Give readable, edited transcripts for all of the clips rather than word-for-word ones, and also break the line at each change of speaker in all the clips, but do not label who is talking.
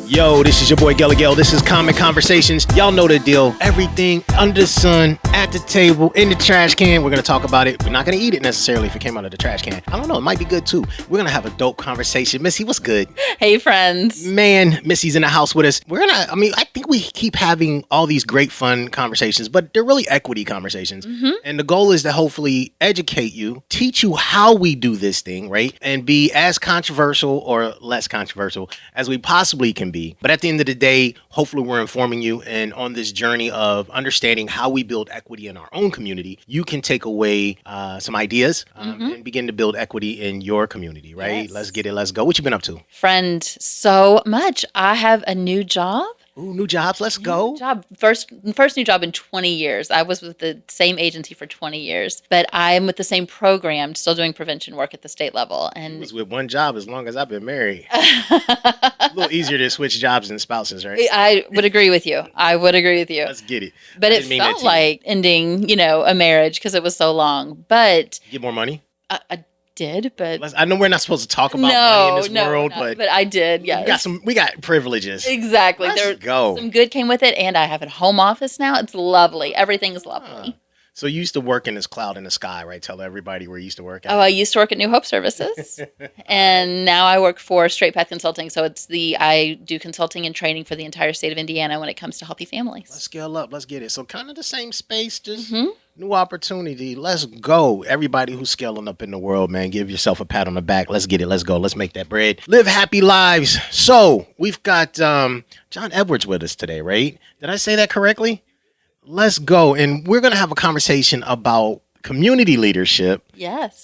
Yo, this is your boy Gilligal. This is Common Conversations. Y'all know the deal. Everything under the sun, at the table, in the trash can. We're going to talk about it. We're not going to eat it necessarily if it came out of the trash can. I don't know. It might be good too. We're going to have a dope conversation. Missy, what's good?
Hey, friends.
Man, Missy's in the house with us. I think we keep having all these great fun conversations, but they're really equity conversations. Mm-hmm. And the goal is to hopefully educate you, teach you how we do this thing, right? And be as controversial or less controversial as we possibly can be. But at the end of the day, hopefully we're informing you, and on this journey of understanding how we build equity in our own community, you can take away some ideas and begin to build equity in your community, right? Yes. Let's get it. Let's go. What you been up to?
Friend, so much. I have a new job.
Ooh, new jobs. Let's go.
First new job in 20 years. I was with the same agency for 20 years, but I'm with the same program, still doing prevention work at the state level. And
I was with one job as long as I've been married. A little easier to switch jobs than spouses, right?
I would agree with you.
Let's get it.
But it felt like ending, a marriage because it was so long. But
get more money?
I did, but
I know we're not supposed to talk about money in this world, but
I did. Yes,
we got privileges.
Exactly.
Let's go.
Some good came with it, and I have a home office now. It's lovely. Everything's lovely.
So you used to work in this cloud in the sky, right? Tell everybody where you used to work at.
Oh, I used to work at New Hope Services, and now I work for Straight Path Consulting. So I do consulting and training for the entire state of Indiana when it comes to healthy families.
Let's scale up. Let's get it. So kind of the same space, just new opportunity. Let's go. Everybody who's scaling up in the world, man, give yourself a pat on the back. Let's get it. Let's go. Let's make that bread. Live happy lives. So we've got John Edwards with us today, right? Did I say that correctly? Let's go. And we're going to have a conversation about community leadership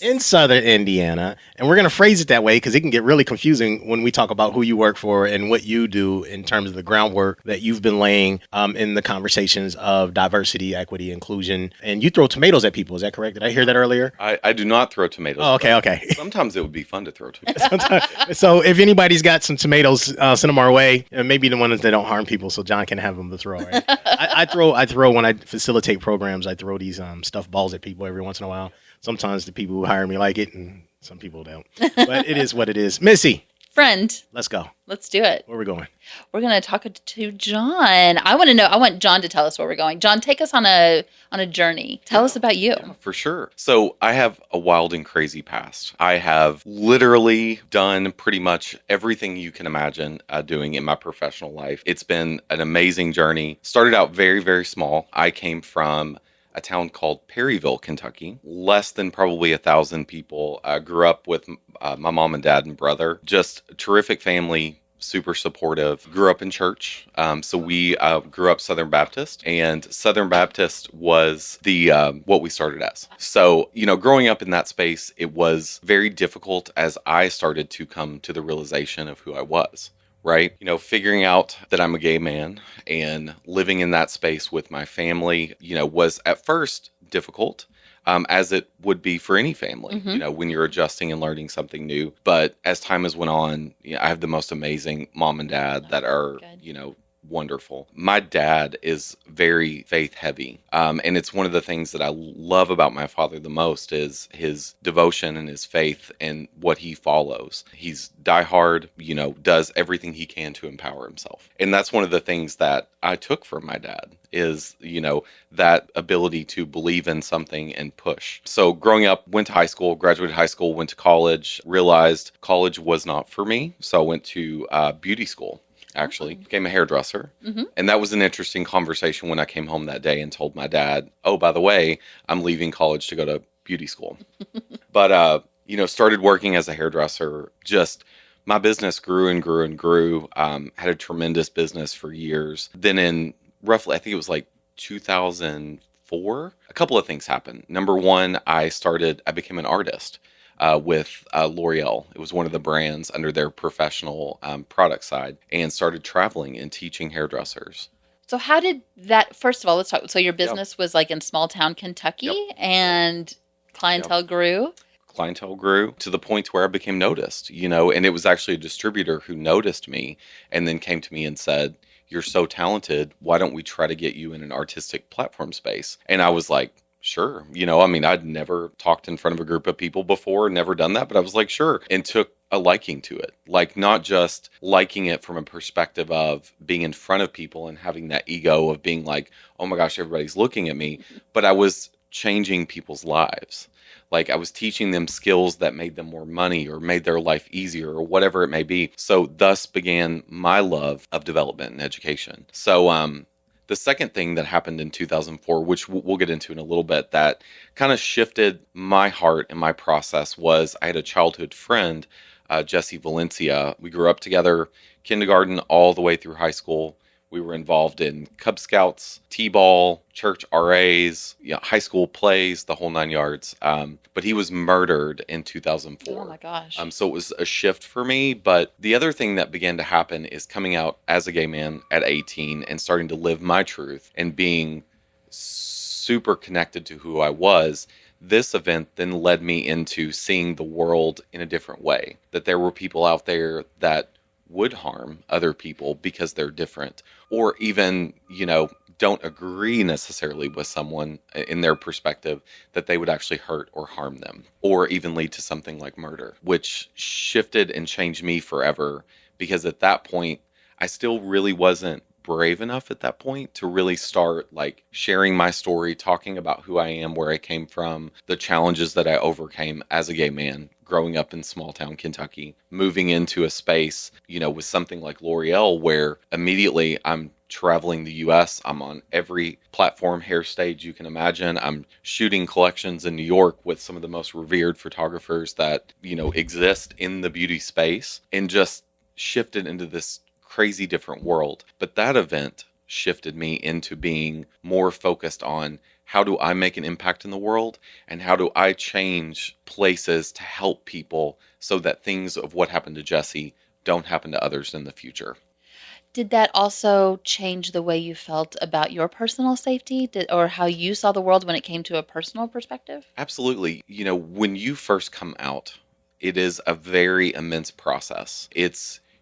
in Southern Indiana. And we're going to phrase it that way because it can get really confusing when we talk about who you work for and what you do in terms of the groundwork that you've been laying in the conversations of diversity, equity, inclusion. And you throw tomatoes at people. Is that correct? Did I hear that earlier?
I do not throw tomatoes.
Oh, okay.
Sometimes it would be fun to throw tomatoes.
So if anybody's got some tomatoes, send them our way. And maybe the ones that don't harm people so John can have them to throw. Right? I throw when I facilitate programs, I throw these stuffed balls at people every once in a while. Sometimes the people who hire me like it, and some people don't. But it is what it is. Missy.
Friend.
Let's go.
Let's do it.
Where are we going?
We're going to talk to John. I want John to tell us where we're going. John, take us on a journey. Tell us about you.
Yeah, for sure. So I have a wild and crazy past. I have literally done pretty much everything you can imagine doing in my professional life. It's been an amazing journey. Started out very, very small. I came from a town called Perryville, Kentucky. Less than probably 1,000 people. I grew up with my mom and dad and brother. Just a terrific family, super supportive. Grew up in church. So we grew up Southern Baptist, and Southern Baptist was the what we started as. So, growing up in that space, it was very difficult as I started to come to the realization of who I was. Right? Figuring out that I'm a gay man and living in that space with my family, was at first difficult, as it would be for any family, when you're adjusting and learning something new. But as time has went on, I have the most amazing mom and dad that are, wonderful. My dad is very faith heavy. And it's one of the things that I love about my father the most is his devotion and his faith and what he follows. He's diehard, does everything he can to empower himself. And that's one of the things that I took from my dad is, that ability to believe in something and push. So growing up, went to high school, graduated high school, went to college, realized college was not for me. So I went to beauty school. Actually, became a hairdresser. And that was an interesting conversation when I came home that day and told my dad, oh, by the way, I'm leaving college to go to beauty school. But, started working as a hairdresser. Just my business grew and grew and grew. Had a tremendous business for years. Then in roughly, I think it was like 2004, a couple of things happened. Number one, I became an artist. With L'Oreal. It was one of the brands under their professional product side, and started traveling and teaching hairdressers.
So how did that, first of all, let's talk. So your business was like in small town Kentucky and clientele grew?
Clientele grew to the point where I became noticed, and it was actually a distributor who noticed me and then came to me and said, you're so talented. Why don't we try to get you in an artistic platform space? And I was like, sure. I'd never talked in front of a group of people before, never done that, but I was like, sure. And took a liking to it. Like, not just liking it from a perspective of being in front of people and having that ego of being like, oh my gosh, everybody's looking at me. But I was changing people's lives. Like, I was teaching them skills that made them more money or made their life easier or whatever it may be. So thus began my love of development and education. So the second thing that happened in 2004, which we'll get into in a little bit, that kind of shifted my heart and my process, was I had a childhood friend, Jesse Valencia. We grew up together, kindergarten all the way through high school. We were involved in Cub Scouts, T-ball, church RAs, high school plays, the whole 9 yards. But he was murdered in 2004.
Oh my gosh.
So it was a shift for me. But the other thing that began to happen is coming out as a gay man at 18 and starting to live my truth and being super connected to who I was. This event then led me into seeing the world in a different way. That there were people out there that would harm other people because they're different, or even, don't agree necessarily with someone in their perspective, that they would actually hurt or harm them, or even lead to something like murder, which shifted and changed me forever. Because at that point, I still really wasn't brave enough at that point to really start like sharing my story, talking about who I am, where I came from, the challenges that I overcame as a gay man growing up in small town Kentucky, moving into a space, with something like L'Oreal, where immediately I'm traveling the US. I'm on every platform, hair stage you can imagine. I'm shooting collections in New York with some of the most revered photographers that, exist in the beauty space, and just shifted into this crazy different world. But that event shifted me into being more focused on how do I make an impact in the world, and how do I change places to help people so that things of what happened to Jesse don't happen to others in the future.
Did that also change the way you felt about your personal safety, or how you saw the world when it came to a personal perspective?
Absolutely. When you first come out, it is a very immense process.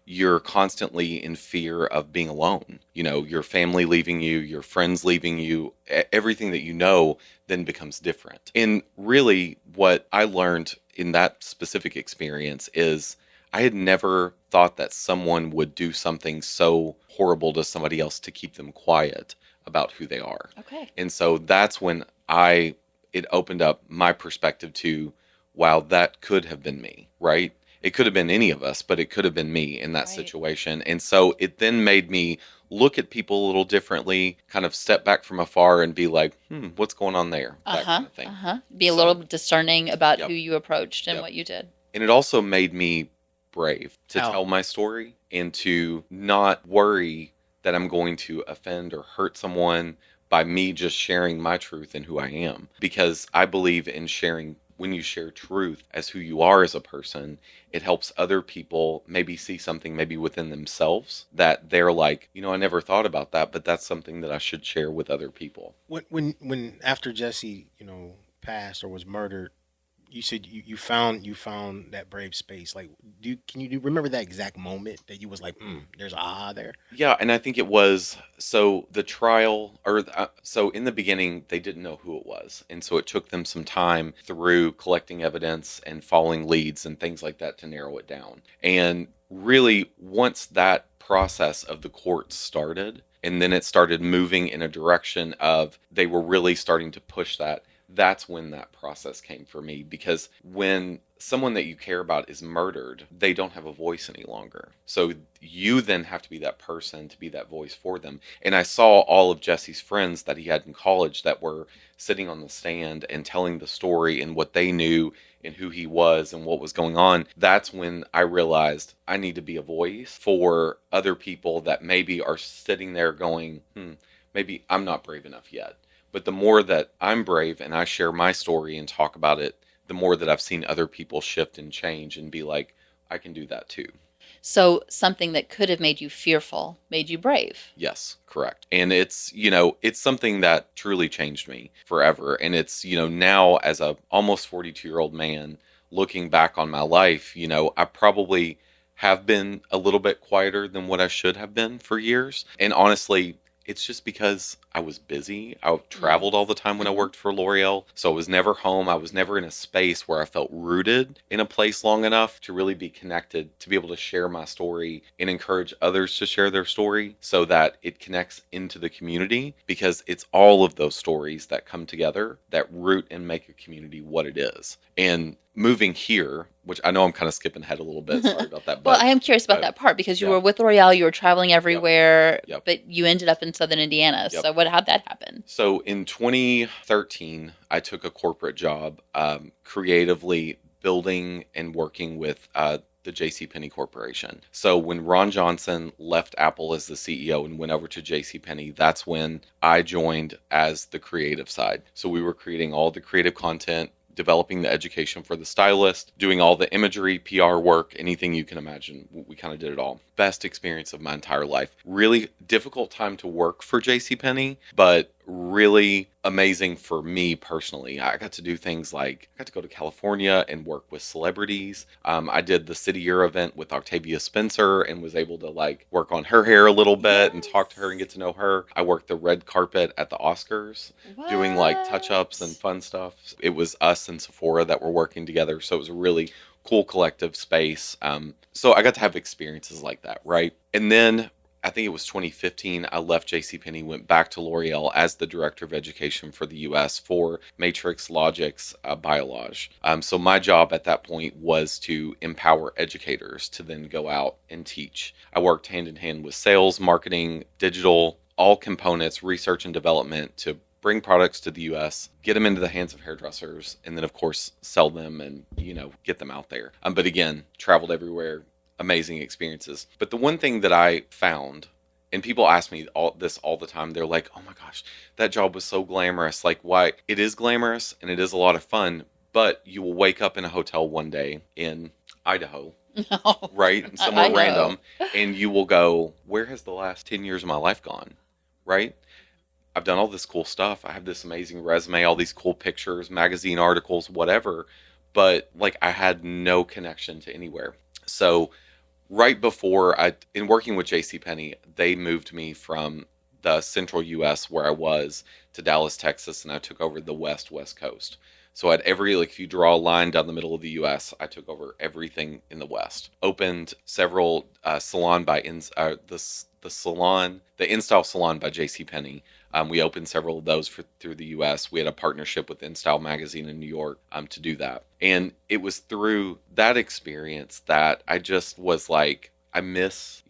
You're constantly in fear of being alone. Your family leaving you, your friends leaving you, everything that then becomes different. And really, what I learned in that specific experience is I had never thought that someone would do something so horrible to somebody else to keep them quiet about who they are.
Okay.
And so that's when it opened up my perspective to, wow, that could have been me, right? It could have been any of us, but it could have been me in that situation. And so it then made me look at people a little differently, kind of step back from afar and be like, what's going on there? That kind of thing.
Be a little discerning about who you approached and what you did.
And it also made me brave to tell my story and to not worry that I'm going to offend or hurt someone by me just sharing my truth and who I am. Because I believe in sharing. When you share truth as who you are as a person, it helps other people maybe see something maybe within themselves that they're like, I never thought about that, but that's something that I should share with other people.
When after Jesse, passed or was murdered, you said you found that brave space. Like, can you remember that exact moment that you was like, there's there?
Yeah, and I think it was the trial, or so in the beginning they didn't know who it was, and so it took them some time through collecting evidence and following leads and things like that to narrow it down. And really, once that process of the court started, and then it started moving in a direction of they were really starting to push that. That's when that process came for me, because when someone that you care about is murdered, they don't have a voice any longer. So you then have to be that person to be that voice for them. And I saw all of Jesse's friends that he had in college that were sitting on the stand and telling the story and what they knew and who he was and what was going on. That's when I realized I need to be a voice for other people that maybe are sitting there going, maybe I'm not brave enough yet. But the more that I'm brave and I share my story and talk about it, the more that I've seen other people shift and change and be like, I can do that too.
So something that could have made you fearful made you brave.
Yes, correct. And it's something that truly changed me forever. And it's, now as a almost 42-year-old man looking back on my life, I probably have been a little bit quieter than what I should have been for years. And honestly, it's just because I was busy. I traveled all the time when I worked for L'Oreal. So I was never home. I was never in a space where I felt rooted in a place long enough to really be connected, to be able to share my story and encourage others to share their story so that it connects into the community, because it's all of those stories that come together that root and make a community what it is. And moving here, which I know I'm kind of skipping ahead a little bit. Sorry about that.
Well, I am curious about that part because you
yeah.
were with L'Oreal, you were traveling everywhere,
Yep.
but you ended up in Southern Indiana.
Yep.
So how'd that happen?
So in 2013, I took a corporate job creatively building and working with the JCPenney Corporation. So when Ron Johnson left Apple as the CEO and went over to JCPenney, that's when I joined as the creative side. So we were creating all the creative content, developing the education for the stylist, doing all the imagery, PR work, anything you can imagine. We kind of did it all. Best experience of my entire life. Really difficult time to work for JCPenney, but really amazing for me personally. I got to do things like, I got to go to California and work with celebrities. I did the City Year event with Octavia Spencer and was able to like work on her hair a little bit and talk to her and get to know her. I worked the red carpet at the Oscars, doing like touch-ups and fun stuff. It was us and Sephora that were working together, so it was a really cool collective space. So I got to have experiences like that, right? And then I think it was 2015, I left JCPenney, went back to L'Oreal as the Director of Education for the U.S. for Matrix Logic's Biolage. So my job at that point was to empower educators to then go out and teach. I worked hand in hand with sales, marketing, digital, all components, research and development to bring products to the U.S., get them into the hands of hairdressers, and then, of course, sell them and, get them out there. But again, traveled everywhere, amazing experiences. But the one thing that I found, and people ask me all the time, they're like, oh my gosh, that job was so glamorous. Like, why? It is glamorous and it is a lot of fun, but you will wake up in a hotel one day in Idaho, right? Somewhere random, and you will go, where has the last 10 years of my life gone, right? I've done all this cool stuff. I have this amazing resume, all these cool pictures, magazine articles, whatever, but like I had no connection to anywhere. So right before in working with JCPenney, they moved me from the central U.S. where I was to Dallas, Texas, and I took over the West Coast. So at if you draw a line down the middle of the U.S., I took over everything in the West. Opened several salon by the InStyle salon by JCPenney. We opened several of those through the U.S. We had a partnership with InStyle magazine in New York to do that. And it was through that experience that I just was like, I miss,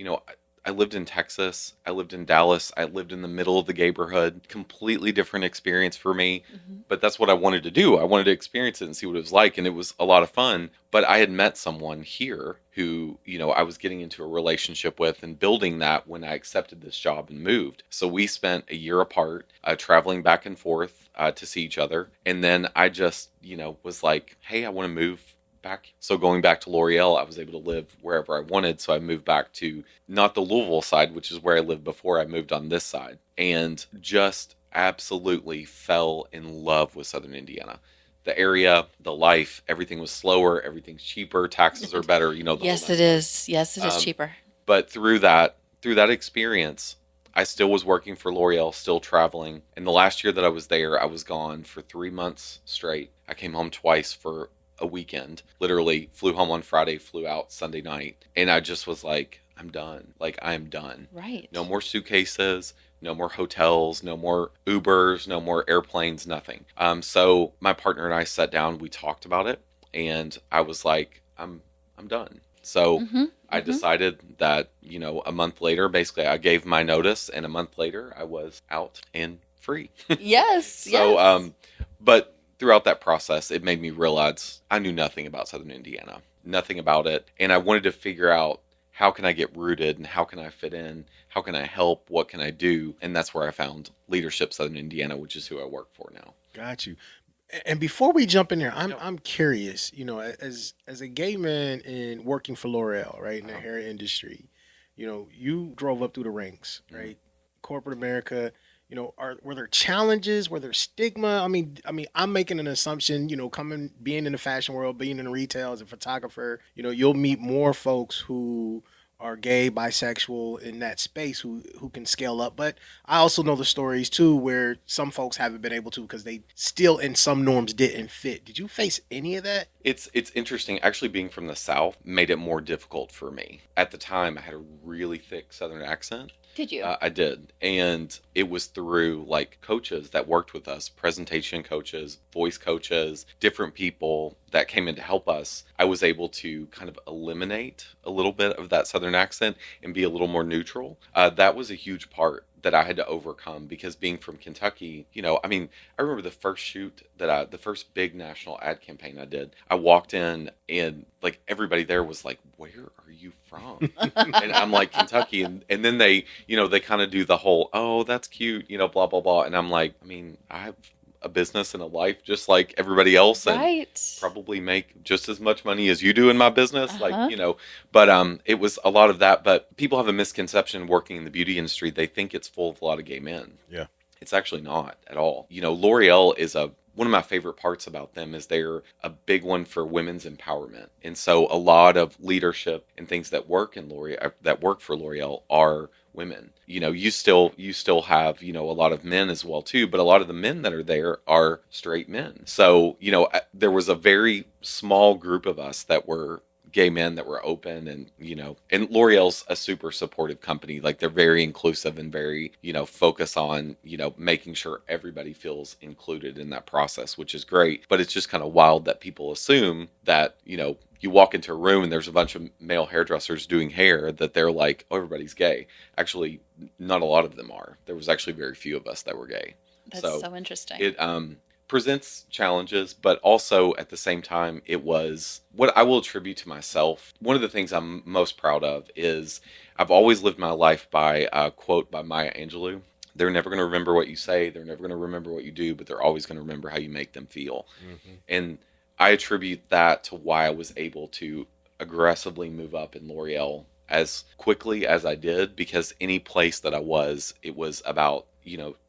I lived in Texas. I lived in Dallas. I lived in the middle of the neighborhood. Completely different experience for me. Mm-hmm. But that's what I wanted to do. I wanted to experience it and see what it was like. And it was a lot of fun. But I had met someone here who, I was getting into a relationship with and building that when I accepted this job and moved. So we spent a year apart, traveling back and forth to see each other. And then I just, was like, hey, I want to move back. So going back to L'Oreal, I was able to live wherever I wanted. So I moved back to not the Louisville side, which is where I lived before. I moved on this side and just absolutely fell in love with Southern Indiana. The area, the life, everything was slower, everything's cheaper, taxes are better,
Yes, it is. Yes, it is cheaper.
But through that experience, I still was working for L'Oreal, still traveling. And the last year that I was there, I was gone for 3 months straight. I came home twice for a weekend, literally flew home on Friday, flew out Sunday night. And I just was like, I'm done. Like, I am done.
Right.
No more suitcases, no more hotels, no more Ubers, no more airplanes, nothing. So my partner and I sat down, we talked about it, and I was like, I'm done. So I decided that, a month later, basically I gave my notice, and a month later I was out and free.
Yes.
So,
yes.
But throughout that process, it made me realize I knew nothing about Southern Indiana, nothing about it. And I wanted to figure out, how can I get rooted and how can I fit in? How can I help? What can I do? And that's where I found Leadership Southern Indiana, which is who I work for now.
Got you. And before we jump in there, I'm curious, as a gay man in working for L'Oreal, right, in the hair industry, you drove up through the ranks, right? Corporate America, were there challenges? Were there stigma? I mean, I'm making an assumption, being in the fashion world, being in retail as a photographer, you'll meet more folks who are gay, bisexual in that space who can scale up. But I also know the stories too where some folks haven't been able to because they still in some norms didn't fit. Did you face any of that?
It's interesting. Actually, being from the South made it more difficult for me. At the time, I had a really thick Southern accent.
Did you?
I did. And it was through like coaches that worked with us, presentation coaches, voice coaches, different people that came in to help us. I was able to kind of eliminate a little bit of that Southern accent and be a little more neutral. That was a huge part that I had to overcome because being from Kentucky, I mean, I remember the first the first big national ad campaign I did. I walked in and like everybody there was like, "Where are you from?" And I'm like, "Kentucky." And then they kind of do the whole, "Oh, that's cute," blah, blah, blah. And I'm like, I mean, I have a business and a life just like everybody else, and
right.
probably make just as much money as you do in my business. But it was a lot of that. But people have a misconception working in the beauty industry. They think it's full of a lot of gay men.
Yeah.
It's actually not at all. L'Oreal is one of my favorite parts about them is they're a big one for women's empowerment. And so a lot of leadership and things that work for L'Oreal are women. You still have, a lot of men as well too, but a lot of the men that are there are straight men. So, there was a very small group of us that were gay men that were open and L'Oreal's a super supportive company. Like they're very inclusive and very, focus on, making sure everybody feels included in that process, which is great. But it's just kind of wild that people assume that, you walk into a room and there's a bunch of male hairdressers doing hair that they're like, oh, everybody's gay. Actually, not a lot of them are. There was actually very few of us that were gay.
That's so interesting.
It presents challenges, but also at the same time, it was what I will attribute to myself. One of the things I'm most proud of is I've always lived my life by a quote by Maya Angelou. They're never going to remember what you say. They're never going to remember what you do, but they're always going to remember how you make them feel. Mm-hmm. And I attribute that to why I was able to aggressively move up in L'Oreal as quickly as I did, because any place that I was, it was about,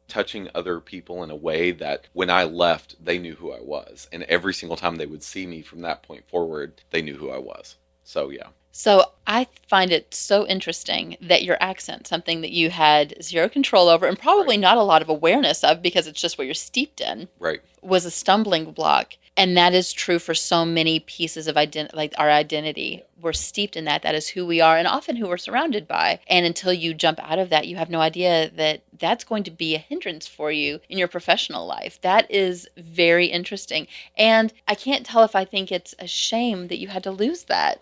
touching other people in a way that when I left, they knew who I was. And every single time they would see me from that point forward, they knew who I was. So, yeah.
So I find it so interesting that your accent, something that you had zero control over and probably not a lot of awareness of because it's just what you're steeped in,
right,
was a stumbling block. And that is true for so many pieces of like our identity. We're steeped in that. That is who we are and often who we're surrounded by. And until you jump out of that, you have no idea that that's going to be a hindrance for you in your professional life. That is very interesting. And I can't tell if I think it's a shame that you had to lose that.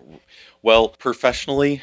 Well, professionally,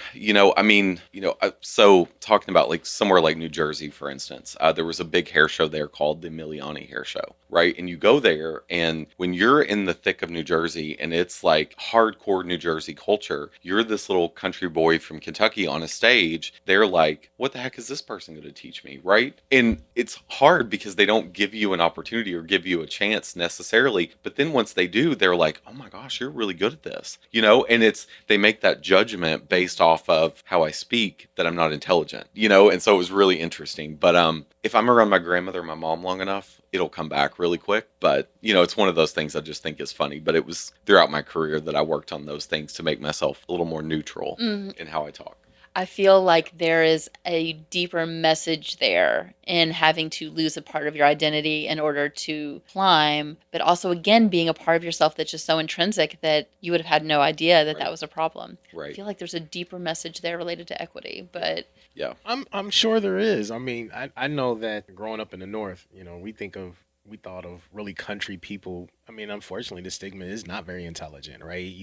so talking about like somewhere like New Jersey, for instance, there was a big hair show there called the Miliani Hair Show, right? And you go there, and when you're in the thick of New Jersey and it's like hardcore New Jersey culture, you're this little country boy from Kentucky on a stage. They're like, what the heck is this person going to teach me, right? And it's hard because they don't give you an opportunity or give you a chance necessarily. But then once they do, they're like, oh my gosh, you're really good at this, and they make that judgment based off of how I speak that I'm not intelligent, and so it was really interesting. But if I'm around my grandmother or my mom long enough, it'll come back really quick. But it's one of those things I just think is funny. But it was throughout my career that I worked on those things to make myself a little more neutral in how I talk.
I feel like there is a deeper message there in having to lose a part of your identity in order to climb, but also, again, being a part of yourself that's just so intrinsic that you would have had no idea that that was a problem.
Right.
I feel like there's a deeper message there related to equity, but...
Yeah.
I'm sure there is. I mean, I know that growing up in the North, we thought of really country people. I mean, unfortunately, the stigma is not very intelligent, right?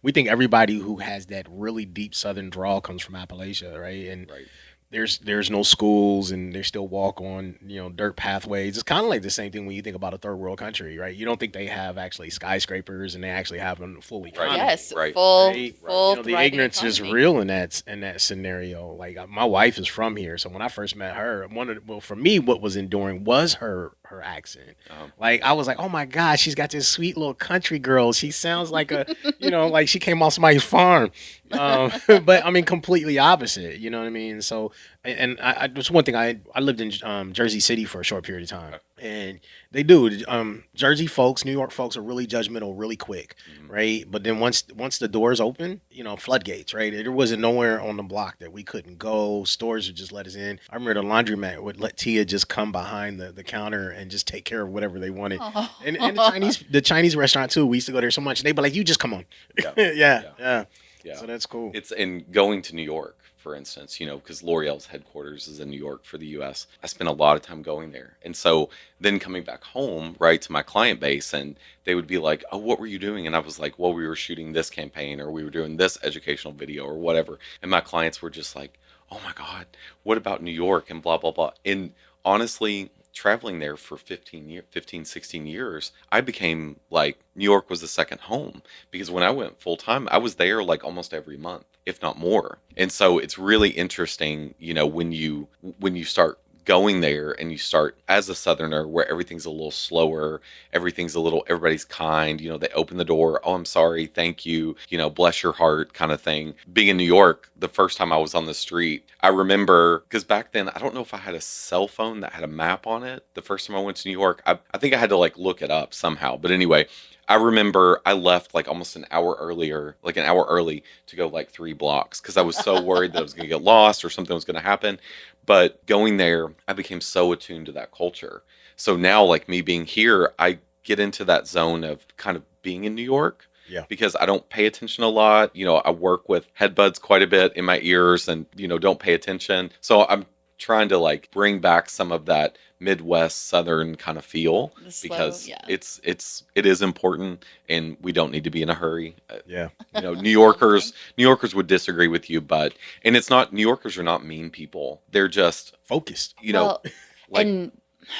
We think everybody who has that really deep Southern drawl comes from Appalachia, right? And
right.
There's no schools, and they still walk on dirt pathways. It's kind of like the same thing when you think about a third world country, right? You don't think they have actually skyscrapers, and they actually have a full economy.
Right.
Yes,
right.
full.
The ignorance is real in that scenario. Like my wife is from here, so when I first met her, for me, what was enduring was her accent. Like I was like, oh my gosh, she's got this sweet little country girl. She sounds like a like she came off somebody's farm. But I mean, completely opposite. You know what I mean? So, and I just one thing. I lived in Jersey City for a short period of time, And they do. Jersey folks, New York folks are really judgmental, really quick,
Mhm.
right? But then once the doors open, floodgates, right? There wasn't nowhere on the block that we couldn't go. Stores would just let us in. I remember the laundromat would let Tia just come behind the counter and just take care of whatever they wanted. And
Oh.
the Chinese restaurant too. We used to go there so much. They'd be like, "You just come on."
Yeah.
Yeah,
Yeah.
yeah.
Yeah.
So that's cool.
It's in going to New York, for instance, because L'Oreal's headquarters is in New York for the US. I spent a lot of time going there. And so then coming back home, right, to my client base, and they would be like, "Oh, what were you doing?" And I was like, "Well, we were shooting this campaign, or we were doing this educational video, or whatever." And my clients were just like, "Oh my God, what about New York?" And blah, blah, blah. And honestly, traveling there for 15, 16 years, I became like New York was the second home, because when I went full time, I was there like almost every month, if not more. And so it's really interesting, when you start going there and you start as a southerner, where everything's a little slower, everybody's kind, they open the door, "Oh, I'm sorry, thank you, bless your heart," kind of thing. Being in New York, the first time I was on the street, I remember, because back then I don't know if I had a cell phone that had a map on it. The first time I went to New York, I think I had to like look it up somehow, but anyway, I remember I left like almost an hour earlier, like an hour early, to go like 3 blocks, because I was so worried that I was going to get lost or something was going to happen. But going there, I became so attuned to that culture. So now, like me being here, I get into that zone of kind of being in New York,
Yeah.
because I don't pay attention a lot. I work with headbuds quite a bit in my ears, and, don't pay attention. So I'm trying to like bring back some of that Midwest Southern kind of feel,
The slow,
because
yeah.
it is important, and we don't need to be in a hurry.
Yeah.
New Yorkers would disagree with you, and it's not, New Yorkers are not mean people. They're just,
Focused.
Well,
like,
and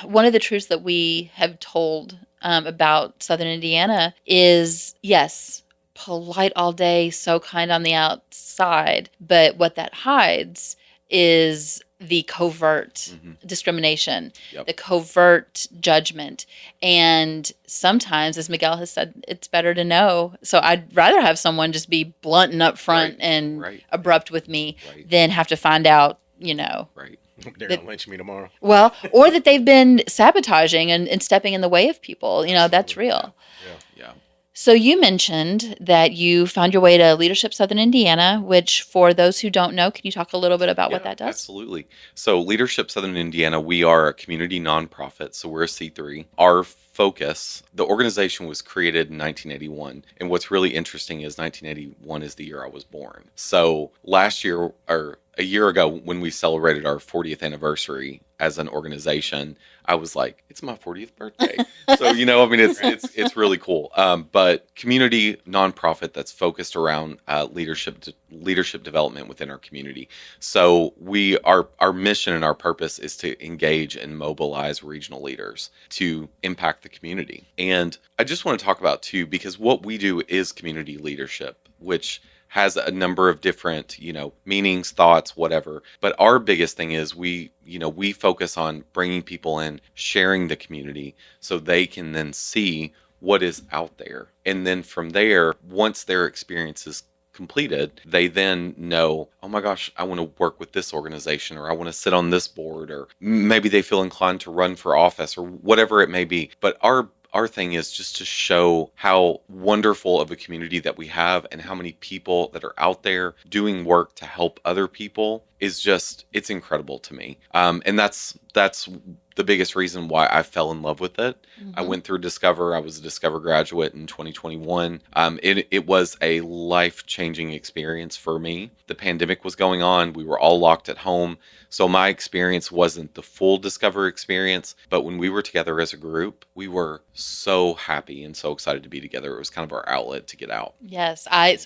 one of the truths that we have told about Southern Indiana is, yes, polite all day, so kind on the outside, but what that hides is the covert
mhm,
discrimination,
yep,
the covert judgment. And sometimes, as Miguel has said, it's better to know. So I'd rather have someone just be blunt and upfront
right,
and
right,
abrupt with me
right,
than have to find out,
right.
They're
that,
gonna lynch me tomorrow.
well, or that they've been sabotaging and stepping in the way of people. That's
Absolutely.
real.
Yeah.
Yeah.
So you mentioned that you found your way to Leadership Southern Indiana, which, for those who don't know, can you talk a little bit about what
Yeah,
that does?
absolutely. So, Leadership Southern Indiana, we are a community nonprofit, so we're a C3. Our focus, the organization was created in 1981, and what's really interesting is 1981 is the year I was born. So, last year, or a year ago, when we celebrated our 40th anniversary as an organization, I was like, it's my 40th birthday. So, it's really cool. But community nonprofit that's focused around leadership development within our community. So our mission and our purpose is to engage and mobilize regional leaders to impact the community. And I just want to talk about too, because what we do is community leadership, which has a number of different, meanings, thoughts, whatever. But our biggest thing is we focus on bringing people in, sharing the community, so they can then see what is out there. And then from there, once their experience is completed, they then know, "Oh my gosh, I want to work with this organization, or I want to sit on this board," or maybe they feel inclined to run for office, or whatever it may be. But our thing is just to show how wonderful of a community that we have, and how many people that are out there doing work to help other people is just, it's incredible to me. And that's the biggest reason why I fell in love with it. I
Mm-hmm.
went through Discover. I was a Discover graduate in 2021. It was a life-changing experience for me. The pandemic was going on. We were all locked at home. So my experience wasn't the full Discover experience, but when we were together as a group, we were so happy and so excited to be together. It was kind of our outlet to get out.
Yes, I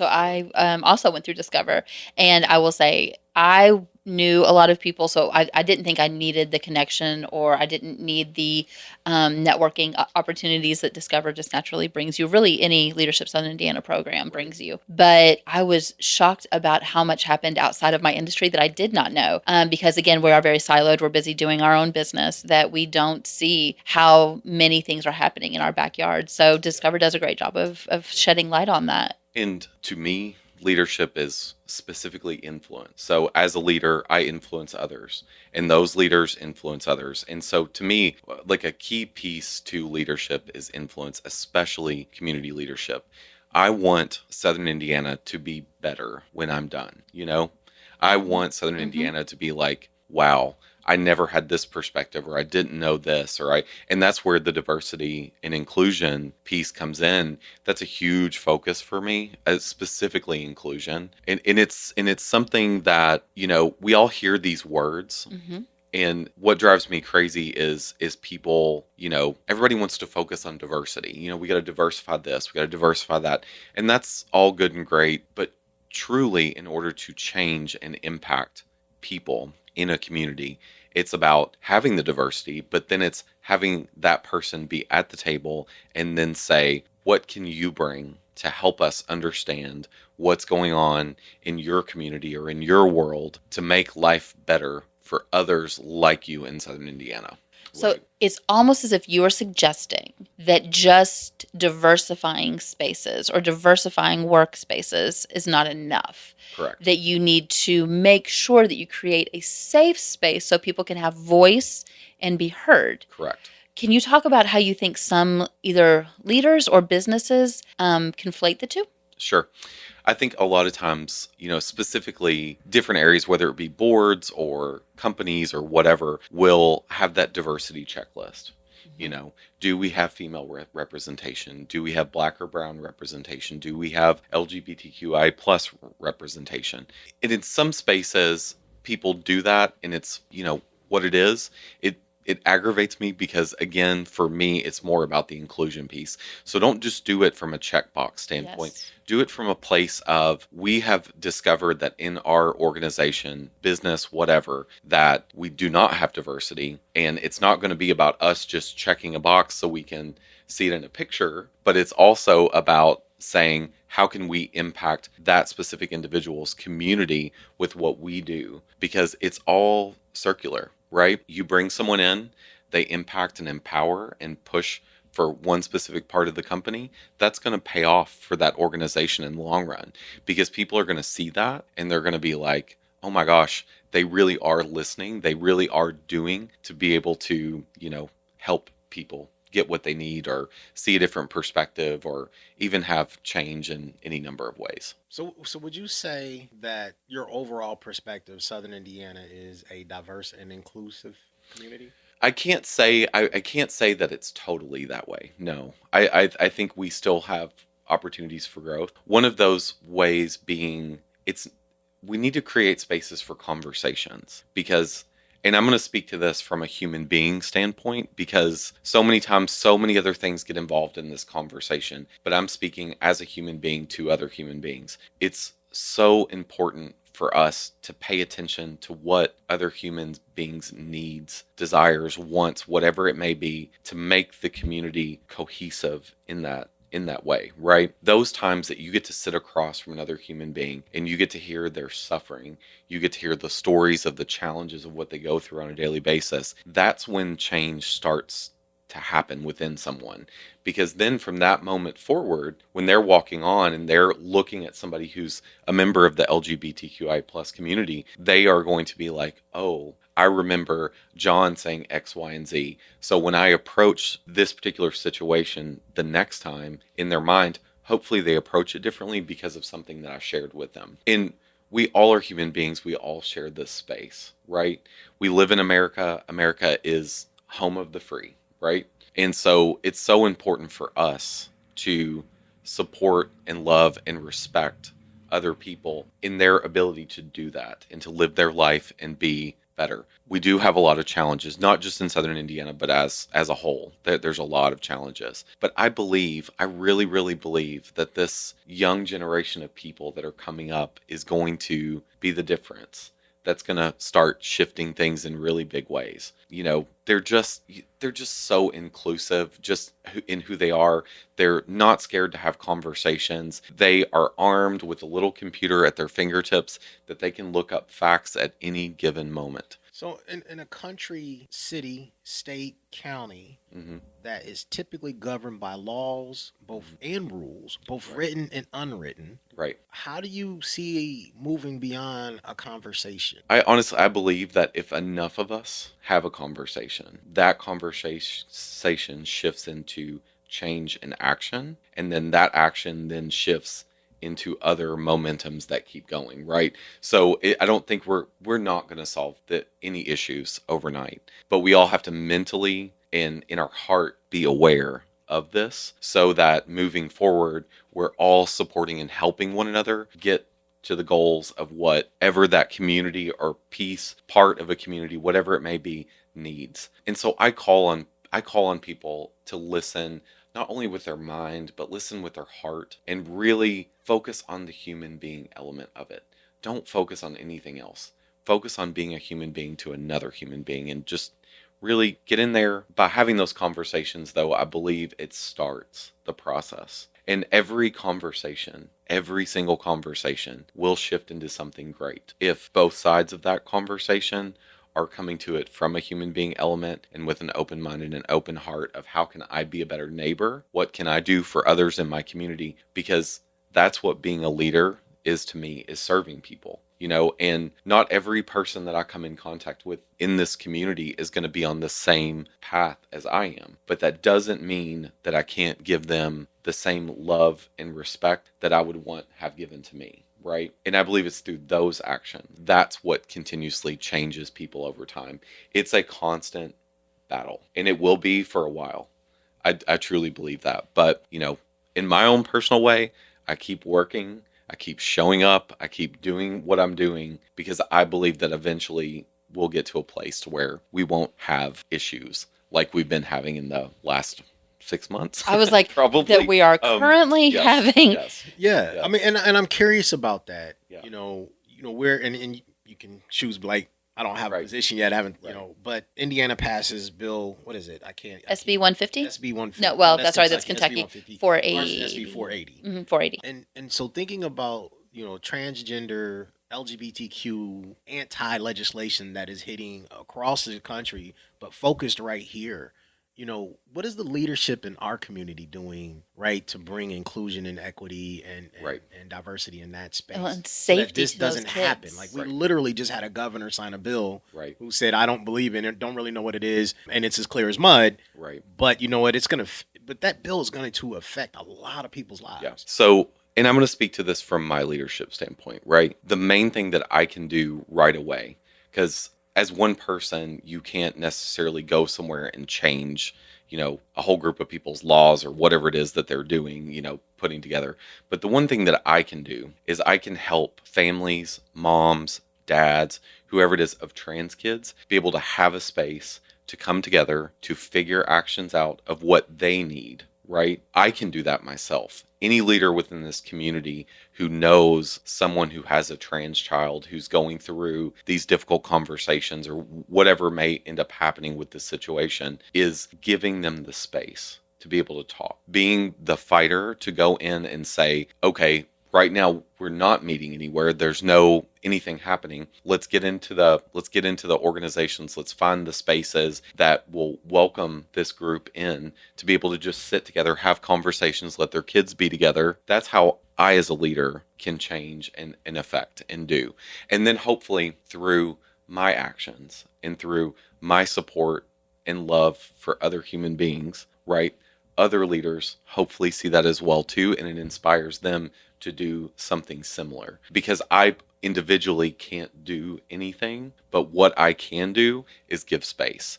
also went through Discover, and I will say I knew a lot of people, so I didn't think I needed the connection, or I didn't need the networking opportunities that Discover just naturally brings you. Really, any Leadership Southern Indiana program brings you. But I was shocked about how much happened outside of my industry that I did not know, because again, we are very siloed. We're busy doing our own business, that we don't see how many things are happening in our backyard. So Discover does a great job of shedding light on that.
And to me, leadership is specifically influence. So as a leader, I influence others, and those leaders influence others. And so to me, like a key piece to leadership is influence, especially community leadership. I want Southern Indiana to be better when I'm done, you know? I want Southern Indiana to be like, wow, I never had this perspective, or I didn't know this, and that's where the diversity and inclusion piece comes in. That's a huge focus for me, specifically inclusion. And it's something that, we all hear these words. And what drives me crazy is people, everybody wants to focus on diversity. We got to diversify this, we got to diversify that. And that's all good and great. But truly, in order to change and impact people in a community, it's about having the diversity, but then it's having that person be at the table and then say, what can you bring to help us understand what's going on in your community or in your world to make life better for others like you in Southern Indiana?
So it's almost as if you are suggesting that just diversifying spaces or diversifying workspaces is not enough.
Correct.
That you need to make sure that you create a safe space so people can have voice and be heard.
Correct.
Can you talk about how you think some either leaders or businesses conflate the two?
Sure. I think a lot of times, specifically different areas, whether it be boards or companies or whatever, will have that diversity checklist. Do we have female representation? Do we have black or brown representation? Do we have LGBTQI plus representation? And in some spaces, people do that, and it's, what it is. It aggravates me because, again, for me, it's more about the inclusion piece. So don't just do it from a checkbox standpoint.
Yes.
Do it from a place of, we have discovered that in our organization, business, whatever, that we do not have diversity. And it's not going to be about us just checking a box so we can see it in a picture, but it's also about saying, how can we impact that specific individual's community with what we do? Because it's all circular, right? You bring someone in, they impact and empower and push for one specific part of the company. That's going to pay off for that organization in the long run, because people are going to see that and they're going to be like, oh my gosh, they really are listening. They really are doing to be able to, help people get what they need or see a different perspective or even have change in any number of ways.
So would you say that your overall perspective, Southern Indiana is a diverse and inclusive community?
I can't say that it's totally that way. No, I think we still have opportunities for growth. One of those ways being, we need to create spaces for conversations, because, and I'm going to speak to this from a human being standpoint, because so many times, so many other things get involved in this conversation, but I'm speaking as a human being to other human beings. It's so important for us to pay attention to what other human beings' needs, desires, wants, whatever it may be, to make the community cohesive in that way, right? Those times that you get to sit across from another human being and you get to hear their suffering, you get to hear the stories of the challenges of what they go through on a daily basis, that's when change starts to happen within someone. Because then from that moment forward, when they're walking on and they're looking at somebody who's a member of the LGBTQI plus community, they are going to be like, oh, I remember John saying X, Y, and Z. So when I approach this particular situation the next time, in their mind, hopefully they approach it differently because of something that I shared with them. And we all are human beings. We all share this space, right? We live in America. America is home of the free, right? And so it's so important for us to support and love and respect other people in their ability to do that and to live their life and be better. We do have a lot of challenges, not just in Southern Indiana, but as a whole. There's a lot of challenges. But I really, really believe that this young generation of people that are coming up is going to be the difference. That's going to start shifting things in really big ways. They're just so inclusive just in who they are. They're not scared to have conversations. They are armed with a little computer at their fingertips that they can look up facts at any given moment.
So in a country, city, state, county
Hmm.
that is typically governed by laws, both and rules, both
Right.
written and unwritten,
Right.
how do you see moving beyond a conversation?
I believe that if enough of us have a conversation, that conversation shifts into change and action, and then that action then shifts into other momentums that keep going, right? So I don't think we're not going to solve any issues overnight, but we all have to mentally and in our heart be aware of this so that moving forward, we're all supporting and helping one another get to the goals of whatever that community or piece, part of a community, whatever it may be, needs. And so I call on people to listen not only with their mind, but listen with their heart and really focus on the human being element of it. Don't focus on anything else. Focus on being a human being to another human being and just really get in there. By having those conversations, though, I believe it starts the process. And every single conversation will shift into something great if both sides of that conversation are coming to it from a human being element and with an open mind and an open heart of how can I be a better neighbor? What can I do for others in my community? Because that's what being a leader is to me, is serving people. And not every person that I come in contact with in this community is going to be on the same path as I am. But that doesn't mean that I can't give them the same love and respect that I would want have given to me. Right. And I believe it's through those actions. That's what continuously changes people over time. It's a constant battle, and it will be for a while. I truly believe that. But, in my own personal way, I keep working. I keep showing up. I keep doing what I'm doing because I believe that eventually we'll get to a place to where we won't have issues like we've been having in the last 6 months.
I was like,
probably
that we are currently
yes,
having.
Yes.
Yeah,
Yeah.
I mean, and I'm curious about that.
Yeah.
Where and you can choose like I don't have a
Right.
position yet. I haven't,
Right.
but Indiana passes bill. What is it? I can't.
SB 150?
SB 150.
No, well, that's right. That's
SB
Kentucky.
150.
480.
SB 480.
480.
And so thinking about transgender, LGBTQ, anti legislation that is hitting across the country, but focused right here. What is the leadership in our community doing, right, to bring inclusion and equity and
Right.
and diversity in that space,
And
so that
safety
this
to those
doesn't happen?
kids.
Like we
Right.
literally just had a governor sign a bill
Right.
who said, "I don't believe in it, don't really know what it is, and it's as clear as mud."
Right.
But you know what? But that bill is going to affect a lot of people's lives.
Yeah. So, and I'm going to speak to this from my leadership standpoint, right? The main thing that I can do right away, because as one person, you can't necessarily go somewhere and change, a whole group of people's laws or whatever it is that they're doing, putting together. But the one thing that I can do is I can help families, moms, dads, whoever it is of trans kids, be able to have a space to come together to figure actions out of what they need, right? I can do that myself. Any leader within this community who knows someone who has a trans child who's going through these difficult conversations or whatever may end up happening with this situation is giving them the space to be able to talk. Being the fighter to go in and say, okay, right now we're not meeting anywhere. There's no anything happening. Let's get into the organizations. Let's find the spaces that will welcome this group in to be able to just sit together, have conversations, let their kids be together. That's how I as a leader can change and affect and do. And then hopefully through my actions and through my support and love for other human beings, right? Other leaders hopefully see that as well too, and it inspires them to do something similar. Because I individually can't do anything, but what I can do is give space,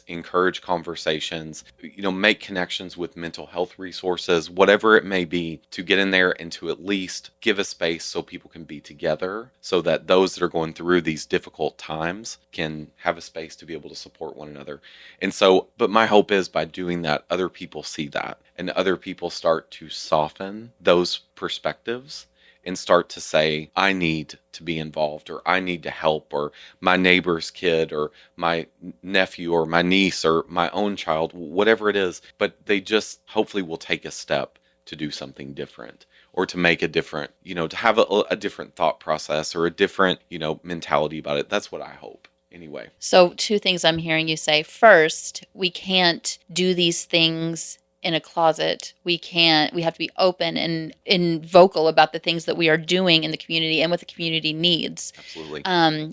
encourage conversations, make connections with mental health resources, whatever it may be, to get in there and to at least give a space so people can be together, so that those that are going through these difficult times can have a space to be able to support one another. And so, but my hope is by doing that, other people see that and other people start to soften those perspectives and start to say, I need to be involved, or I need to help, or my neighbor's kid, or my nephew, or my niece, or my own child, whatever it is. But they just hopefully will take a step to do something different, or to make a different, to have a different thought process or a different, mentality about it. That's what I hope. anyway.
So, two things I'm hearing you say. First, we can't do these things in a closet. We have to be open and vocal about the things that we are doing in the community and what the community needs.
Absolutely.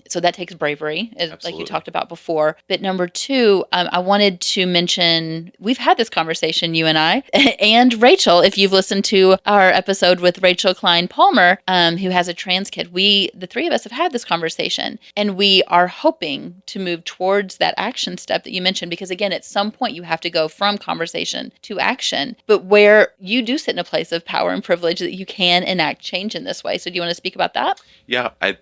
So that takes bravery, like you
Absolutely.
talked about before. But number two, I wanted to mention, we've had this conversation, you and I, and Rachel, if you've listened to our episode with Rachel Klein Palmer, who has a trans kid, the three of us have had this conversation, and we are hoping to move towards that action step that you mentioned, because again, at some point you have to go from conversation to action, but where you do sit in a place of power and privilege that you can enact change in this way. So do you want to speak about that?
Yeah, I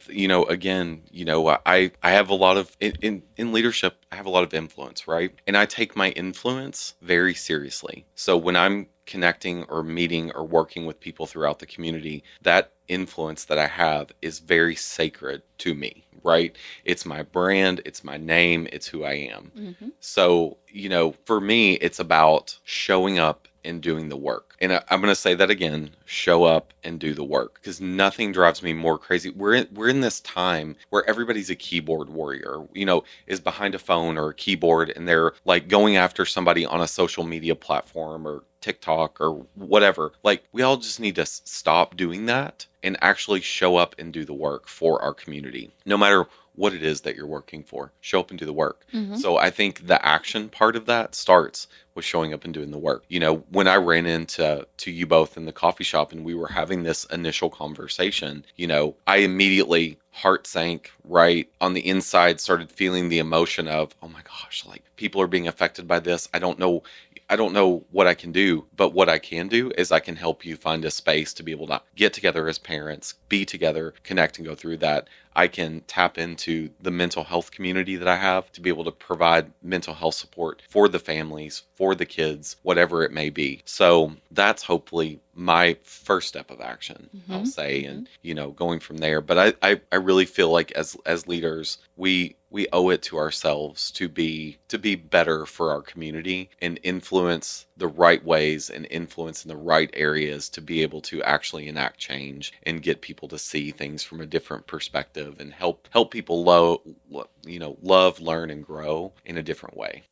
have a lot of in leadership. I have a lot of influence, right? And I take my influence very seriously. So when I'm connecting or meeting or working with people throughout the community, that influence that I have is very sacred to me, right? It's my brand, it's my name, it's who I am. Mm-hmm. So, for me, it's about showing up and doing the work. And I'm going to say that again, show up and do the work, because nothing drives me more crazy. We're in this time where everybody's a keyboard warrior, is behind a phone or a keyboard, and they're like going after somebody on a social media platform or TikTok or whatever. Like, we all just need to stop doing that and actually show up and do the work for our community, no matter what it is that you're working for. Show up and do the work. Mm-hmm. So I think the action part of that starts with showing up and doing the work. When I ran into you both in the coffee shop and we were having this initial conversation, I immediately heart sank, right on the inside, started feeling the emotion of, oh my gosh, like, people are being affected by this. I don't know what I can do, but what I can do is I can help you find a space to be able to get together as parents, be together, connect, and go through that. I can tap into the mental health community that I have to be able to provide mental health support for the families, for the kids, whatever it may be. So that's hopefully my first step of action, mm-hmm. I'll say, and going from there. But I really feel like as leaders, we owe it to ourselves to be better for our community and influence the right ways and influence in the right areas to be able to actually enact change and get people to see things from a different perspective and help people love, learn, and grow in a different way.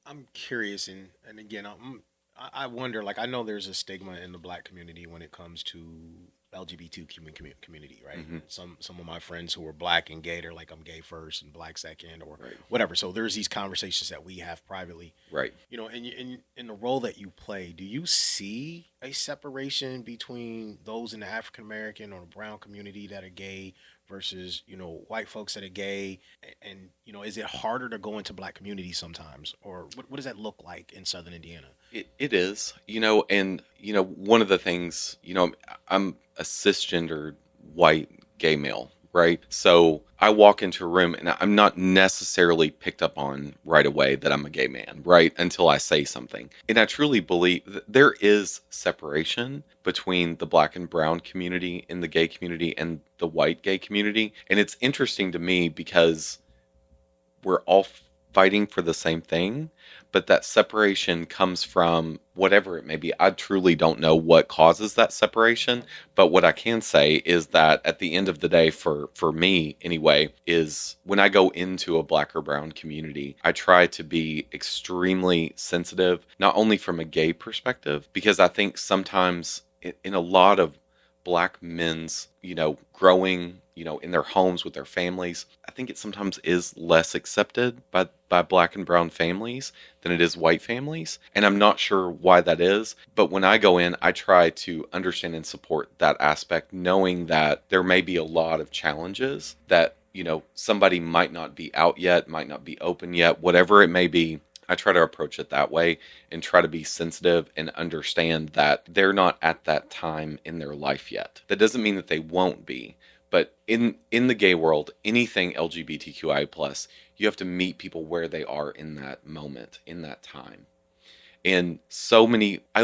I'm curious, and again, I wonder, like, I know there's a stigma in the Black community when it comes to LGBT community, right? Mm-hmm. Some of my friends who are Black and gay, they're like, I'm gay first and Black second, or right. whatever. So there's these conversations that we have privately,
right?
In the role that you play, do you see a separation between those in the African American or the brown community that are gay versus white folks that are gay, and is it harder to go into Black communities sometimes, or what does that look like in Southern Indiana?
It is, and one of the things, I'm a cisgendered white gay male, right? So I walk into a room and I'm not necessarily picked up on right away that I'm a gay man, right? Until I say something. And I truly believe that there is separation between the Black and brown community in the gay community and the white gay community. And it's interesting to me because we're all fighting for the same thing, but that separation comes from whatever it may be. I truly don't know what causes that separation, but what I can say is that at the end of the day, for me anyway, is when I go into a Black or brown community, I try to be extremely sensitive, not only from a gay perspective, because I think sometimes in a lot of Black men's, growing, in their homes with their families, I think it sometimes is less accepted by Black and brown families than it is white families. And I'm not sure why that is. But when I go in, I try to understand and support that aspect, knowing that there may be a lot of challenges that, somebody might not be out yet, might not be open yet, whatever it may be. I try to approach it that way and try to be sensitive and understand that they're not at that time in their life yet. That doesn't mean that they won't be. But in the gay world, anything LGBTQI+, you have to meet people where they are in that moment, in that time. And so many, I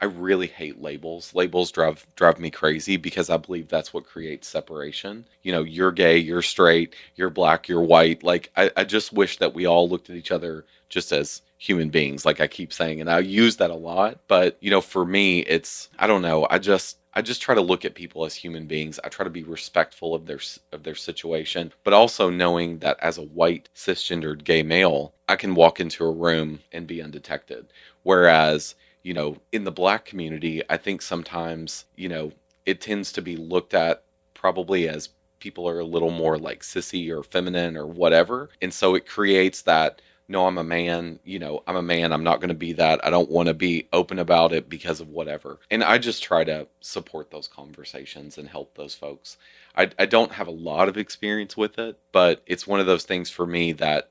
really hate labels. Labels drive me crazy because I believe that's what creates separation. You're gay, you're straight, you're Black, you're white. Like, I just wish that we all looked at each other just as human beings, like I keep saying, and I use that a lot. But, for me, it's, I don't know, I I just try to look at people as human beings. I try to be respectful of their situation, but also knowing that as a white cisgendered gay male, I can walk into a room and be undetected. Whereas, in the black community, I think sometimes, it tends to be looked at probably as people are a little more like sissy or feminine or whatever. And so it creates that, no, I'm a man, I'm a man. I'm not going to be that. I don't want to be open about it because of whatever. And I just try to support those conversations and help those folks. I don't have a lot of experience with it, but it's one of those things for me that,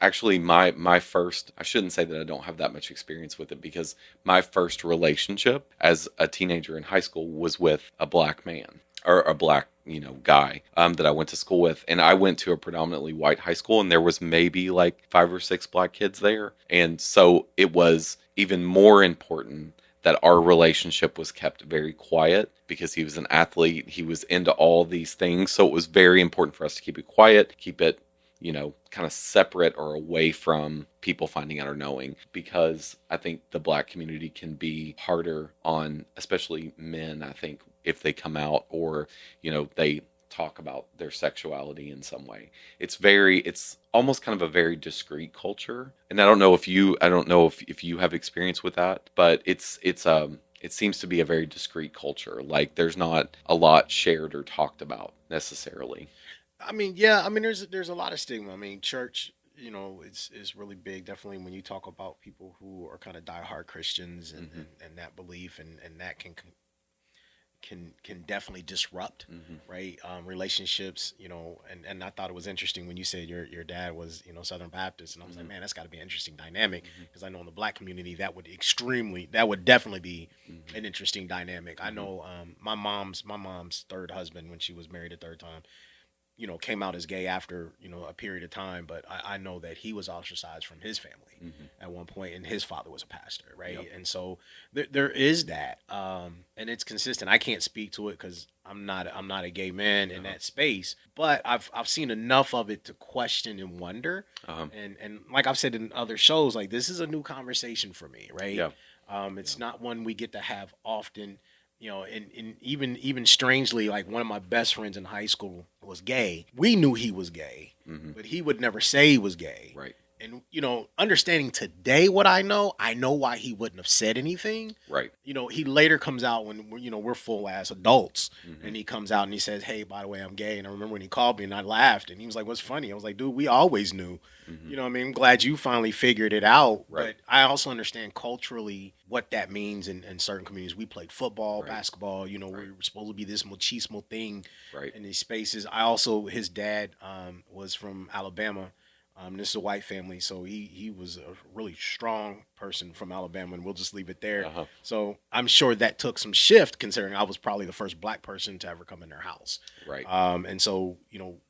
actually my first, I shouldn't say that I don't have that much experience with it, because my first relationship as a teenager in high school was with a black man, or a black guy that I went to school with. And I went to a predominantly white high school, and there was maybe like 5 or 6 black kids there. And so it was even more important that our relationship was kept very quiet, because he was an athlete. He was into all these things. So it was very important for us to keep it quiet, keep it, kind of separate or away from people finding out or knowing, because I think the black community can be harder on, especially men, I think, if they come out or, they talk about their sexuality in some way. It's almost kind of a very discreet culture. And I don't know if you have experience with that, but it seems to be a very discreet culture. Like there's not a lot shared or talked about necessarily.
I mean, yeah. I mean, there's a lot of stigma. I mean, church, is really big. Definitely when you talk about people who are kind of diehard Christians, and that belief, and that can definitely disrupt, right? Relationships, and I thought it was interesting when you said your dad was, Southern Baptist, and I was like, man, that's got to be an interesting dynamic, because I know in the black community that would definitely be an interesting dynamic. I know my mom's third husband, when she was married a third time, came out as gay after, a period of time, but I know that he was ostracized from his family at one point, and his father was a pastor, right? Yep. And so there is that, and it's consistent. I can't speak to it because I'm not a gay man in that space, but I've seen enough of it to question and wonder, and like I've said in other shows, like this is a new conversation for me, right? Yeah. It's not one we get to have often. And even strangely, like one of my best friends in high school was gay. We knew he was gay, but he would never say he was gay.
Right.
And, understanding today what I know why he wouldn't have said anything.
Right.
He later comes out when we're full ass adults, and he comes out and he says, hey, by the way, I'm gay. And I remember when he called me and I laughed, and he was like, what's funny? I was like, dude, we always knew. I mean, I'm glad you finally figured it out. Right. But I also understand culturally what that means in certain communities. We played football, basketball, we're supposed to be this machismo thing in these spaces. His dad was from Alabama. This is a white family, so he was a really strong person from Alabama, and we'll just leave it there. So I'm sure that took some shift, considering I was probably the first black person to ever come in their house.
Right.
And so,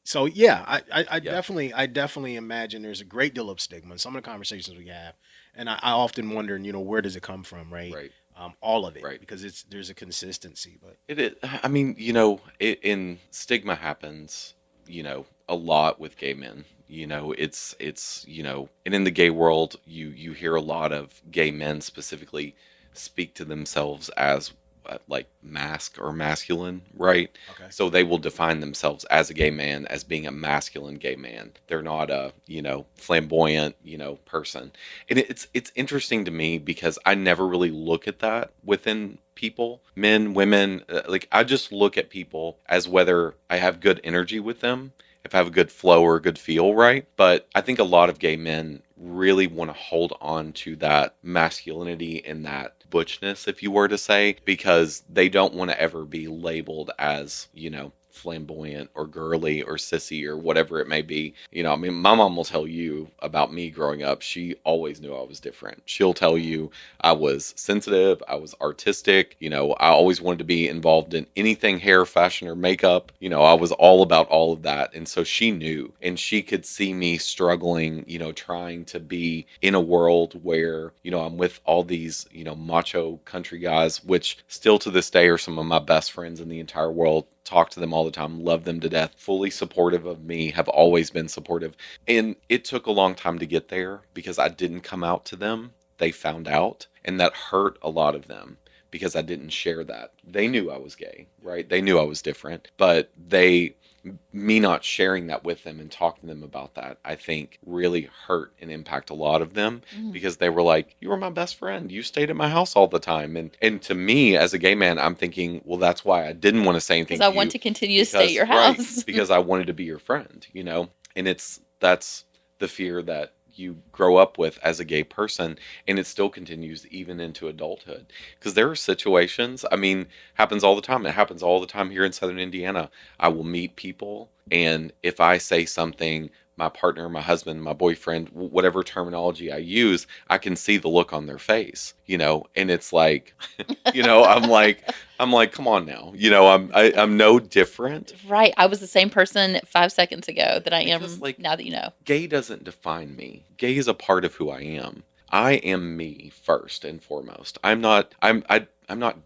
so yeah, I definitely imagine there's a great deal of stigma in some of the conversations we have, and I often wonder, where does it come from, right? Right. All of it, because there's a consistency, but
it is. I mean, in stigma happens, a lot with gay men. It's and in the gay world, you hear a lot of gay men specifically speak to themselves as like mask or masculine, right? Okay. So they will define themselves as a gay man as being a masculine gay man. They're not a, flamboyant, person. And it's interesting to me because I never really look at that within people, men, women. Like I just look at people as whether I have good energy with them, if I have a good flow or a good feel, right? But I think a lot of gay men really want to hold on to that masculinity and that butchness, if you were to say, because they don't want to ever be labeled as, flamboyant or girly or sissy or whatever it may be. I mean, my mom will tell you about me growing up. She always knew I was different. She'll tell you I was sensitive, I was artistic, I always wanted to be involved in anything hair, fashion, or makeup. I was all about all of that. And so she knew, and she could see me struggling, trying to be in a world where, I'm with all these, macho country guys, which still to this day are some of my best friends in the entire world. Talk to them all the time, love them to death, fully supportive of me, have always been supportive. And it took a long time to get there because I didn't come out to them. They found out, and that hurt a lot of them because I didn't share that. They knew I was gay, right? They knew I was different, but me not sharing that with them and talking to them about that, I think really hurt and impact a lot of them, because they were like, you were my best friend. You stayed at my house all the time. And to me, as a gay man, I'm thinking, well, that's why I didn't want to say anything
Because I
to
want
you,
to continue to stay at your
right,
house.
because I wanted to be your friend, and that's the fear that you grow up with as a gay person, and it still continues even into adulthood, because there are situations, I mean, happens all the time. It happens all the time here in Southern Indiana. I will meet people, and if I say something, my partner, my husband, my boyfriend, whatever terminology I use, I can see the look on their face, and it's like, I'm like, come on now, I'm no different.
Right. I was the same person 5 seconds ago that I
Because,
am
like,
now that you know.
gay doesn't define me. Gay is a part of who I am. I am me first and foremost. I'm not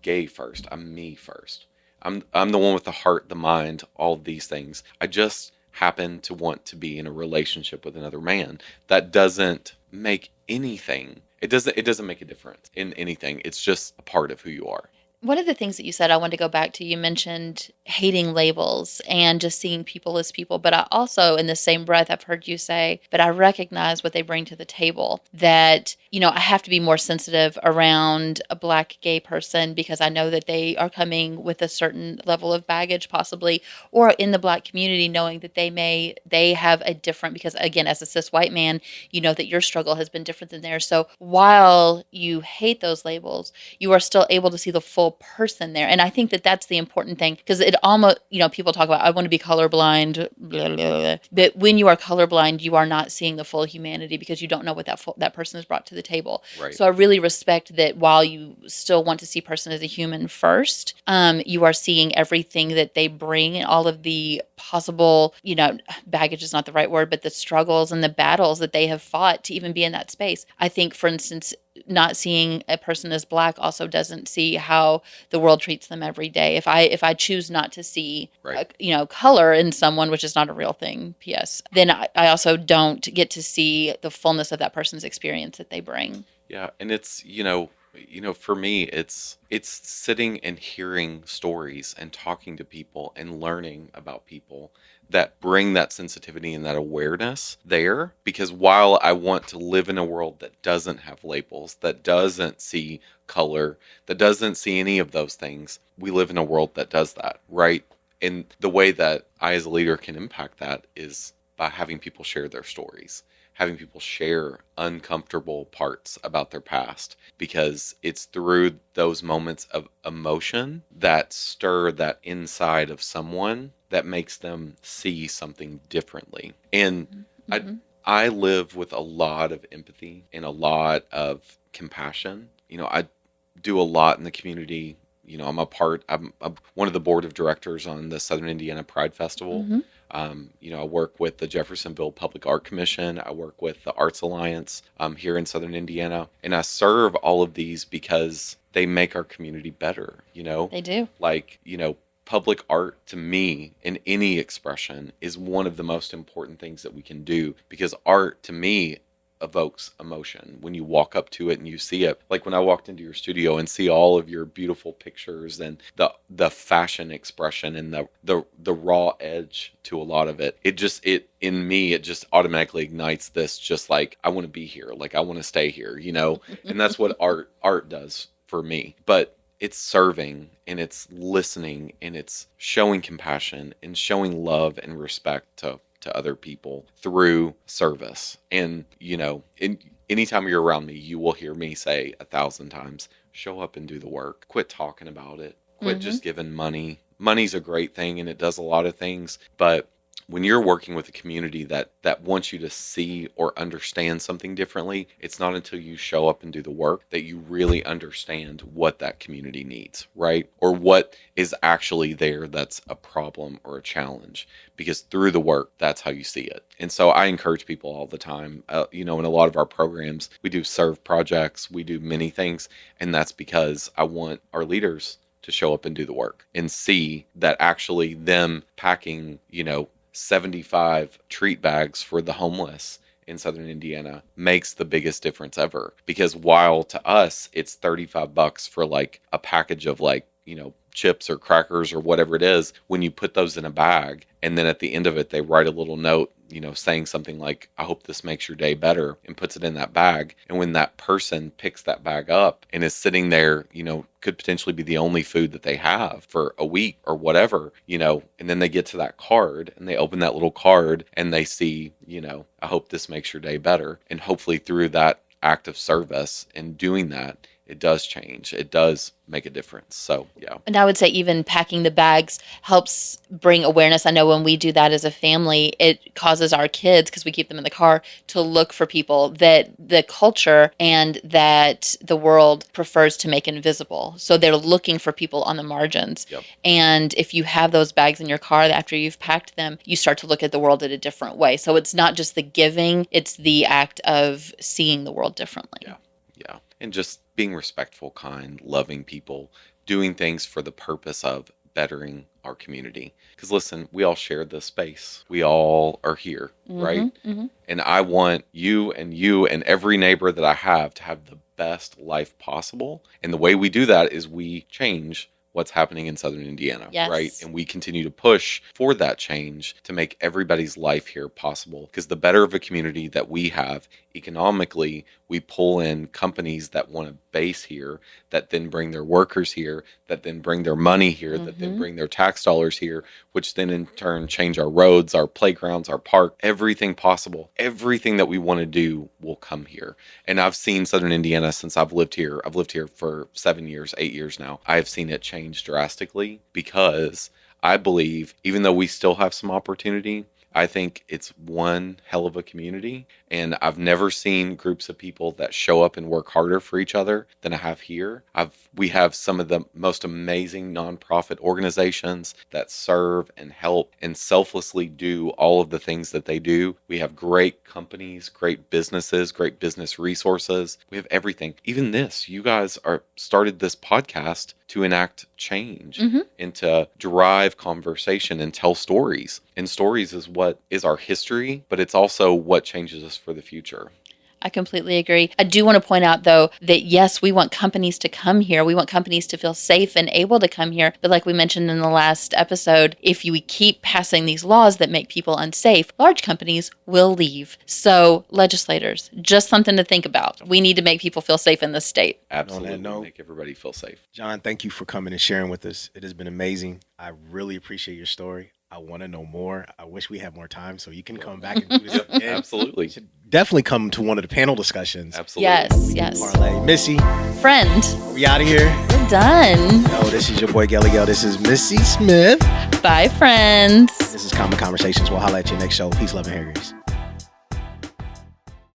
gay first. I'm me first. I'm the one with the heart, the mind, all of these things. I just happen to want to be in a relationship with another man. That doesn't make anything. It doesn't make a difference in anything. It's just a part of who you are.
One of the things that you said I wanted to go back to, you mentioned hating labels and just seeing people as people. But I also, in the same breath, I've heard you say, but I recognize what they bring to the table. That, I have to be more sensitive around a Black gay person because I know that they are coming with a certain level of baggage, possibly, or in the Black community, knowing that they have a different, because again, as a cis white man, you know that your struggle has been different than theirs. So while you hate those labels, you are still able to see the full person there. And I think that that's the important thing, because it almost, people talk about, I want to be colorblind, blah, blah, blah. But when you are colorblind, you are not seeing the full humanity because you don't know what that person has brought to the table.
Right.
So I really respect that while you still want to see person as a human first, you are seeing everything that they bring and all of the possible, baggage is not the right word, but the struggles and the battles that they have fought to even be in that space. I think, for instance, not seeing a person as Black also doesn't see how the world treats them every day. If I choose not to see,
Right.
Color in someone, which is not a real thing, P.S., then I also don't get to see the fullness of that person's experience that they bring.
Yeah, and it's, for me, it's sitting and hearing stories and talking to people and learning about people that bring that sensitivity and that awareness there. Because while I want to live in a world that doesn't have labels, that doesn't see color, that doesn't see any of those things, we live in a world that does that, right? And the way that I as a leader can impact that is by having people share their stories, having people share uncomfortable parts about their past, because it's through those moments of emotion that stir that inside of someone that makes them see something differently. And
Mm-hmm.
I live with a lot of empathy and a lot of compassion. I do a lot in the community. I'm one of the board of directors on the Southern Indiana Pride Festival.
Mm-hmm.
I work with the Jeffersonville Public Art Commission. I work with the Arts Alliance here in Southern Indiana. And I serve all of these because they make our community better,
They do.
Like, public art to me in any expression is one of the most important things that we can do, because art to me evokes emotion when you walk up to it and you see it. Like when I walked into your studio and see all of your beautiful pictures and the fashion expression and the raw edge to a lot of it, it in me, it just automatically ignites this, just like, I want to be here, like I want to stay here, and that's what art does for me. But it's serving and it's listening and it's showing compassion and showing love and respect to other people through service. And, anytime you're around me, you will hear me say 1,000 times, show up and do the work. Quit talking about it. Quit just giving money. Money's a great thing and it does a lot of things, but when you're working with a community that wants you to see or understand something differently, it's not until you show up and do the work that you really understand what that community needs, right? Or what is actually there that's a problem or a challenge. Because through the work, that's how you see it. And so I encourage people all the time, in a lot of our programs, we do serve projects, we do many things, and that's because I want our leaders to show up and do the work and see that actually them packing, 75 treat bags for the homeless in Southern Indiana makes the biggest difference ever. Because while to us, it's $35 for like a package of like, chips or crackers or whatever it is, when you put those in a bag and then at the end of it, they write a little note, saying something like, I hope this makes your day better, and puts it in that bag. And when that person picks that bag up and is sitting there, could potentially be the only food that they have for a week or whatever, and then they get to that card and they open that little card and they see, I hope this makes your day better. And hopefully through that act of service and doing that, it does change. It does make a difference. So, yeah.
And I would say even packing the bags helps bring awareness. I know when we do that as a family, it causes our kids, because we keep them in the car, to look for people that the culture and that the world prefers to make invisible. So they're looking for people on the margins.
Yep.
And if you have those bags in your car after you've packed them, you start to look at the world in a different way. So it's not just the giving, it's the act of seeing the world differently.
Yeah. Yeah. And just being respectful, kind, loving people, doing things for the purpose of bettering our community. Because listen, we all share this space. We all are here, right?
Mm-hmm.
And I want you and every neighbor that I have to have the best life possible. And the way we do that is we change what's happening in Southern Indiana,
Yes.
right? And we continue to push for that change to make everybody's life here possible. Because the better of a community that we have economically, we pull in companies that want to base here, that then bring their workers here, that then bring their money here, that then bring their tax dollars here, which then in turn change our roads, our playgrounds, our park, everything possible. Everything that we want to do will come here. And I've seen Southern Indiana since I've lived here. I've lived here for 7 years, 8 years now. I've seen it change drastically because I believe, even though we still have some opportunity, I think it's one hell of a community. And I've never seen groups of people that show up and work harder for each other than I have here. We have some of the most amazing nonprofit organizations that serve and help and selflessly do all of the things that they do. We have great companies, great businesses, great business resources. We have everything. Even this, you guys started this podcast to enact change and to drive conversation and tell stories. And stories is what is our history, but it's also what changes us for the future.
I completely agree. I do want to point out, though, that yes, we want companies to come here. We want companies to feel safe and able to come here. But like we mentioned in the last episode, if we keep passing these laws that make people unsafe, large companies will leave. So legislators, just something to think about. We need to make people feel safe in this state.
Absolutely.
On that note,
make everybody feel safe.
John, thank you for coming and sharing with us. It has been amazing. I really appreciate your story. I want to know more. I wish we had more time so you can come back and do this again.
Absolutely.
You should definitely come to one of the panel discussions.
Absolutely.
Yes.
Parlay. Missy,
Friend,
we out of here.
we're done.
No, this is your boy Gelly. This is Missy Smith.
Bye, friends.
This is Common Conversations. We'll holla at you next show. Peace, love, and hair grease.